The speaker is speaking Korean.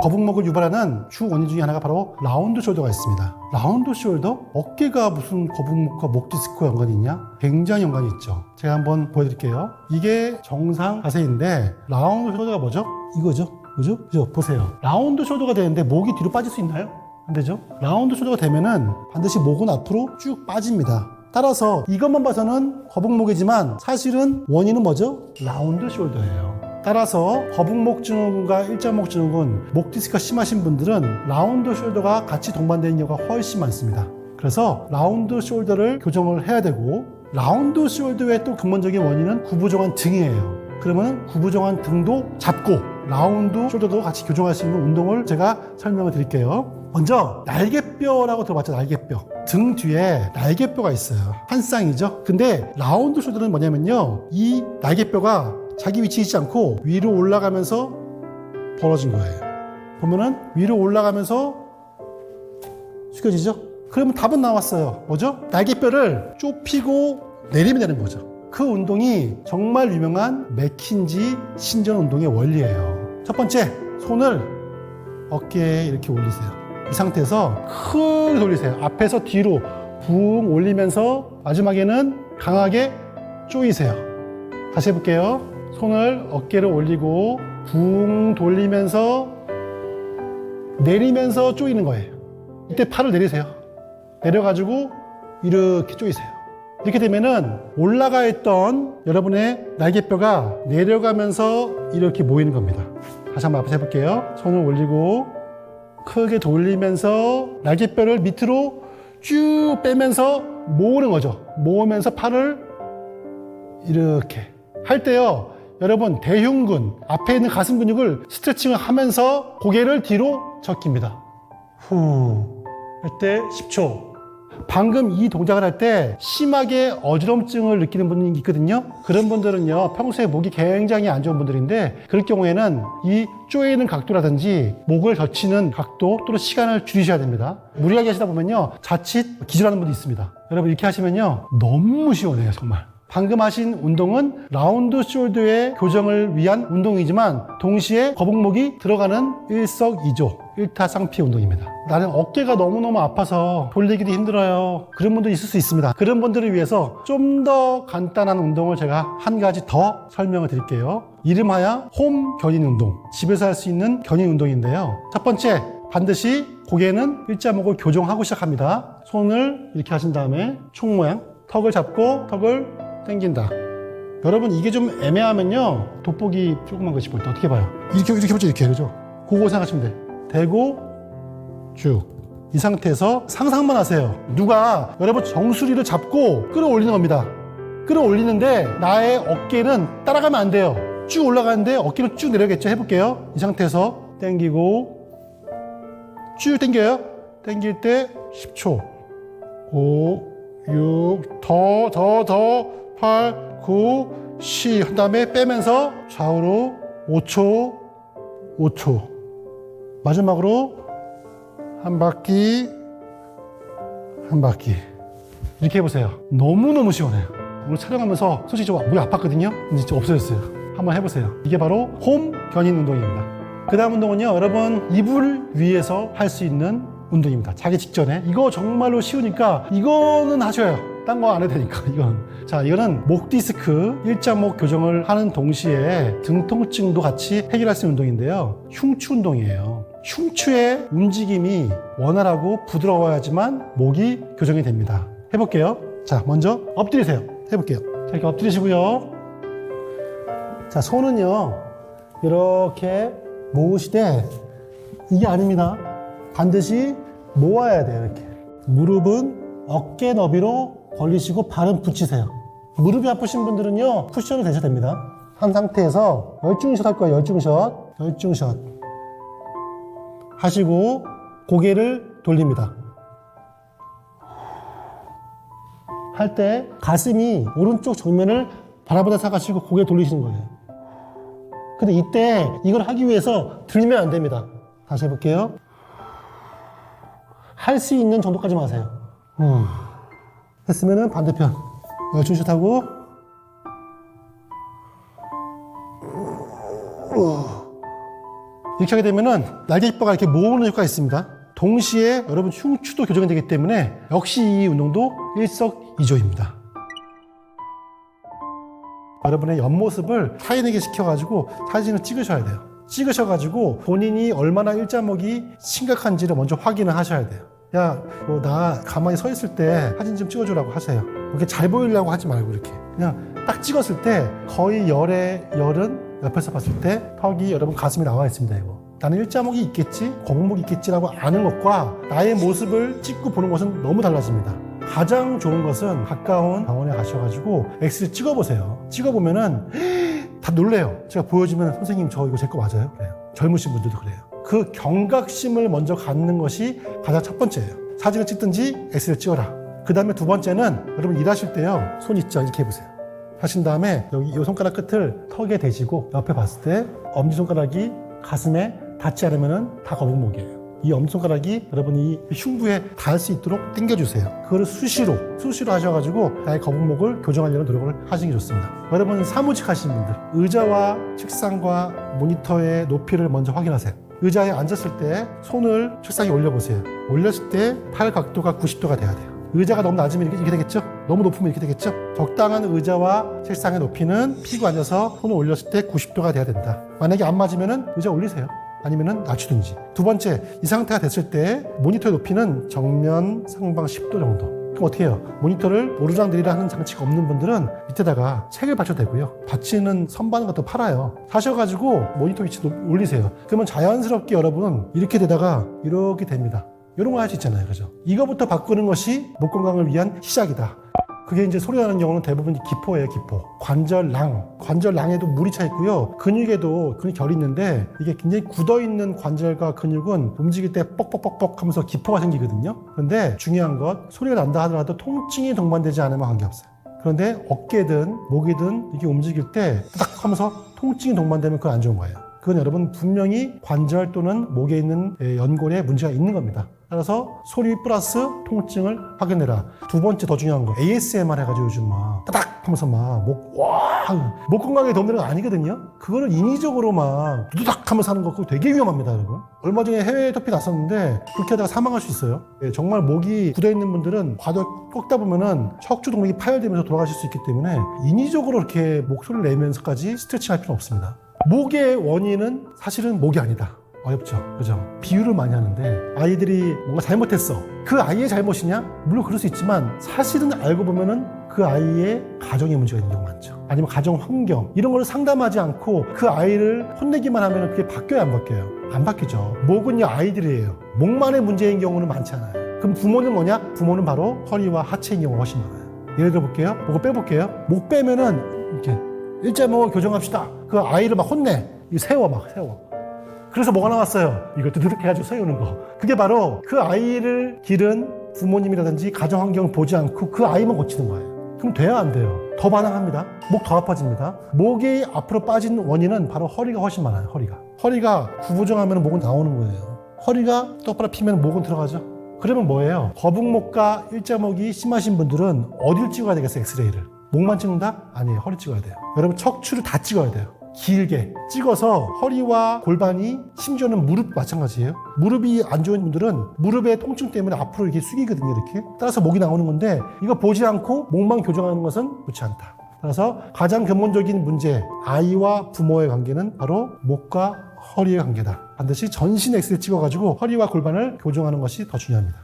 거북목을 유발하는 주 원인 중에 하나가 바로 라운드 숄더가 있습니다. 라운드 숄더? 어깨가 무슨 거북목과 목 디스크와 연관이 있냐? 굉장히 연관이 있죠. 제가 한번 보여드릴게요. 이게 정상 자세인데 라운드 숄더가 뭐죠? 이거죠. 그죠? 보세요. 라운드 숄더가 되는데 목이 뒤로 빠질 수 있나요? 안 되죠? 라운드 숄더가 되면은 반드시 목은 앞으로 쭉 빠집니다. 따라서 이것만 봐서는 거북목이지만 사실은 원인은 뭐죠? 라운드 숄더예요. 따라서 거북목 증후군과 일자목 증후군, 목 디스크가 심하신 분들은 라운드 숄더가 같이 동반되는 경우가 훨씬 많습니다. 그래서 라운드 숄더를 교정을 해야 되고, 라운드 숄더의 또 근본적인 원인은 구부정한 등이에요. 그러면 구부정한 등도 잡고 라운드 숄더도 같이 교정할 수 있는 운동을 제가 설명을 드릴게요. 먼저 날개뼈라고 들어봤죠? 날개뼈. 등 뒤에 날개뼈가 있어요. 한 쌍이죠. 근데 라운드 숄더는 뭐냐면요, 이 날개뼈가 자기 위치에 있지 않고 위로 올라가면서 벌어진 거예요. 보면은 위로 올라가면서 숙여지죠? 그러면 답은 나왔어요. 뭐죠? 날개뼈를 좁히고 내리면 되는 거죠. 그 운동이 정말 유명한 맥킨지 신전 운동의 원리예요. 첫 번째, 손을 어깨에 이렇게 올리세요. 이 상태에서 크게 돌리세요. 앞에서 뒤로 붕 올리면서 마지막에는 강하게 조이세요. 다시 해볼게요. 손을 어깨를 올리고 붕 돌리면서 내리면서 조이는 거예요. 이때 팔을 내리세요. 내려가지고 이렇게 조이세요. 이렇게 되면은 올라가 있던 여러분의 날개뼈가 내려가면서 이렇게 모이는 겁니다. 다시 한번 앞에서 해볼게요. 손을 올리고 크게 돌리면서 날개뼈를 밑으로 쭉 빼면서 모으는 거죠. 모으면서 팔을 이렇게 할 때요, 여러분 대흉근, 앞에 있는 가슴 근육을 스트레칭을 하면서 고개를 뒤로 적깁니다. 후 할 때 10초. 방금 이 동작을 할 때 심하게 어지럼증을 느끼는 분이 있거든요. 그런 분들은요, 평소에 목이 굉장히 안 좋은 분들인데, 그럴 경우에는 이 조이는 각도라든지 목을 젖히는 각도 또는 시간을 줄이셔야 됩니다. 무리하게 하시다 보면요, 자칫 기절하는 분도 있습니다. 여러분 이렇게 하시면요 너무 시원해요. 정말. 방금 하신 운동은 라운드 숄더의 교정을 위한 운동이지만 동시에 거북목이 들어가는 일석이조, 일타쌍피 운동입니다. 나는 어깨가 너무너무 아파서 돌리기도 힘들어요. 그런 분도 있을 수 있습니다. 그런 분들을 위해서 좀 더 간단한 운동을 제가 한 가지 더 설명을 드릴게요. 이름하여 홈 견인 운동, 집에서 할 수 있는 견인 운동인데요. 첫 번째, 반드시 고개는 일자목을 교정하고 시작합니다. 손을 이렇게 하신 다음에 총 모양, 턱을 잡고 턱을 당긴다. 여러분 이게 좀 애매하면요, 돋보기 조그만 거 짚을 때 어떻게 봐요? 이렇게 보죠. 이렇게, 그죠? 그거 생각하시면 돼. 대고 쭉. 이 상태에서 상상만 하세요. 누가 여러분 정수리를 잡고 끌어올리는 겁니다. 끌어올리는데 나의 어깨는 따라가면 안 돼요. 쭉 올라가는데 어깨는 쭉 내려가겠죠. 해볼게요. 이 상태에서 당기고 쭉 당겨요. 당길 때 10초. 5, 6, 더 8, 9, 10 한 다음에 빼면서 좌우로 5초 마지막으로 한 바퀴 이렇게 해보세요. 너무너무 시원해요. 오늘 촬영하면서 솔직히 좀 목이 아팠거든요. 근데 진짜 없어졌어요. 한번 해보세요. 이게 바로 홈 견인 운동입니다. 그 다음 운동은요, 여러분 이불 위에서 할 수 있는 운동입니다. 자기 직전에. 이거 정말로 쉬우니까 이거는 하셔요. 딴 거 안 해도 되니까. 이거는 목 디스크, 일자목 교정을 하는 동시에 등 통증도 같이 해결할 수 있는 운동인데요. 흉추 운동이에요. 흉추의 움직임이 원활하고 부드러워야지만 목이 교정이 됩니다. 해볼게요. 자, 먼저 엎드리세요. 해볼게요. 자, 이렇게 엎드리시고요. 자, 손은요 이렇게 모으시되 이게 아닙니다. 반드시 모아야 돼요. 이렇게 무릎은 어깨 너비로 벌리시고 발은 붙이세요. 무릎이 아프신 분들은요 쿠션을 대셔도 됩니다. 한 상태에서 열중샷 할 거예요. 열중샷 하시고 고개를 돌립니다. 할 때 가슴이 오른쪽 정면을 바라보다 생각하시고 고개 돌리시는 거예요. 근데 이때 이걸 하기 위해서 들면 안 됩니다. 다시 해볼게요. 할 수 있는 정도까지만 하세요. 했으면은 반대편 열중샷 하고 이렇게 하게 되면은 날개뼈가 이렇게 모으는 효과가 있습니다. 동시에 여러분 흉추도 교정이 되기 때문에 역시 이 운동도 일석이조입니다. 여러분의 옆모습을 타인에게 시켜가지고 사진을 찍으셔야 돼요. 찍으셔가지고 본인이 얼마나 일자목이 심각한지를 먼저 확인을 하셔야 돼요. 야, 나 가만히 서 있을 때 사진 좀 찍어주라고 하세요. 이렇게 잘 보이려고 하지 말고 이렇게 그냥 딱 찍었을 때 거의 열은 옆에서 봤을 때 턱이 여러분 가슴이 나와 있습니다. 이거 나는 일자목이 있겠지, 거북목이 있겠지라고 아는 것과 나의 모습을 찍고 보는 것은 너무 달라집니다. 가장 좋은 것은 가까운 병원에 가셔가지고 엑스를 찍어보세요. 찍어보면은 다 놀래요. 제가 보여주면 선생님 저 이거 제 거 맞아요? 그래요. 젊으신 분들도 그래요. 그 경각심을 먼저 갖는 것이 가장 첫 번째예요. 사진을 찍든지 엑스를 찍어라. 그 다음에 두 번째는 여러분 일하실 때요. 손 있죠? 이렇게 해보세요. 하신 다음에 여기 이 손가락 끝을 턱에 대시고 옆에 봤을 때 엄지손가락이 가슴에 닿지 않으면 다 거북목이에요. 이 엄지손가락이 여러분 이 흉부에 닿을 수 있도록 당겨주세요. 그거를 수시로 하셔가지고 나의 거북목을 교정하려는 노력을 하시는 게 좋습니다. 여러분 사무직 하시는 분들 의자와 책상과 모니터의 높이를 먼저 확인하세요. 의자에 앉았을 때 손을 책상에 올려보세요. 올렸을 때 팔 각도가 90도가 돼야 돼요. 의자가 너무 낮으면 이렇게 되겠죠? 너무 높으면 이렇게 되겠죠? 적당한 의자와 책상의 높이는 피고 앉아서 손을 올렸을 때 90도가 돼야 된다. 만약에 안 맞으면 의자 올리세요. 아니면 낮추든지. 두 번째, 이 상태가 됐을 때 모니터의 높이는 정면 상방 10도 정도. 그럼 어떻게 해요? 모니터를 오르락 내리락 하는 장치가 없는 분들은 밑에다가 책을 받쳐도 되고요. 받치는 선반 같은 거 팔아요. 사셔가지고 모니터 위치 올리세요. 그러면 자연스럽게 여러분은 이렇게 되다가 이렇게 됩니다. 이런 거 할 수 있잖아요. 그죠? 이거부터 바꾸는 것이 목 건강을 위한 시작이다. 그게 이제 소리 나는 경우는 대부분 기포예요, 기포. 관절랑. 관절랑에도 물이 차 있고요. 근육에도 결이 있는데 이게 굉장히 굳어있는 관절과 근육은 움직일 때 뻑뻑뻑뻑 하면서 기포가 생기거든요. 그런데 중요한 것, 소리가 난다 하더라도 통증이 동반되지 않으면 관계없어요. 그런데 어깨든 목이든 이렇게 움직일 때 딱 하면서 통증이 동반되면 그건 안 좋은 거예요. 그건 여러분 분명히 관절 또는 목에 있는 연골에 문제가 있는 겁니다. 따라서 소리 플러스 통증을 확인해라. 두 번째 더 중요한 거 ASMR 해가지고 요즘 막 따닥 하면서 막 목 건강에 도움되는 거 아니거든요. 그거를 인위적으로 막 두닥 하면서 하는 거 그거 되게 위험합니다, 여러분. 얼마 전에 해외 토피 났었는데 그렇게 하다가 사망할 수 있어요. 정말 목이 굳어있는 분들은 과도 꺾다 보면은 척추 동맥이 파열되면서 돌아가실 수 있기 때문에 인위적으로 이렇게 목소리를 내면서까지 스트레칭 할 필요는 없습니다. 목의 원인은 사실은 목이 아니다. 어렵죠. 그죠? 비유를 많이 하는데 아이들이 뭔가 잘못했어. 그 아이의 잘못이냐? 물론 그럴 수 있지만 사실은 알고 보면은 그 아이의 가정에 문제가 있는 경우가 많죠. 아니면 가정 환경 이런 걸 상담하지 않고 그 아이를 혼내기만 하면 그게 바뀌어요, 안 바뀌어요? 안 바뀌죠. 목은요 아이들이에요. 목만의 문제인 경우는 많잖아요. 그럼 부모는 뭐냐? 부모는 바로 허리와 하체인 경우가 훨씬 많아요. 예를 들어 볼게요. 목을 빼볼게요. 목 빼면은 이렇게 일자목을 교정합시다. 그 아이를 막 혼내. 이거 세워. 그래서 뭐가 나왔어요? 이거 두둑 해가지고 세우는 거. 그게 바로 그 아이를 기른 부모님이라든지 가정 환경을 보지 않고 그 아이만 고치는 거예요. 그럼 돼요, 안 돼요? 더 반항합니다. 목 더 아파집니다. 목이 앞으로 빠진 원인은 바로 허리가 훨씬 많아요, 허리가 구부정하면 목은 나오는 거예요. 허리가 똑바로 피면 목은 들어가죠. 그러면 뭐예요? 거북목과 일자목이 심하신 분들은 어딜 찍어야 되겠어요, 엑스레이를? 목만 찍는다? 아니에요, 허리 찍어야 돼요. 여러분 척추를 다 찍어야 돼요. 길게 찍어서 허리와 골반이 심지어는 무릎 마찬가지예요. 무릎이 안 좋은 분들은 무릎의 통증 때문에 앞으로 이렇게 숙이거든요. 이렇게 따라서 목이 나오는 건데 이거 보지 않고 목만 교정하는 것은 좋지 않다. 따라서 가장 근본적인 문제 아이와 부모의 관계는 바로 목과 허리의 관계다. 반드시 전신 엑스를 찍어가지고 허리와 골반을 교정하는 것이 더 중요합니다.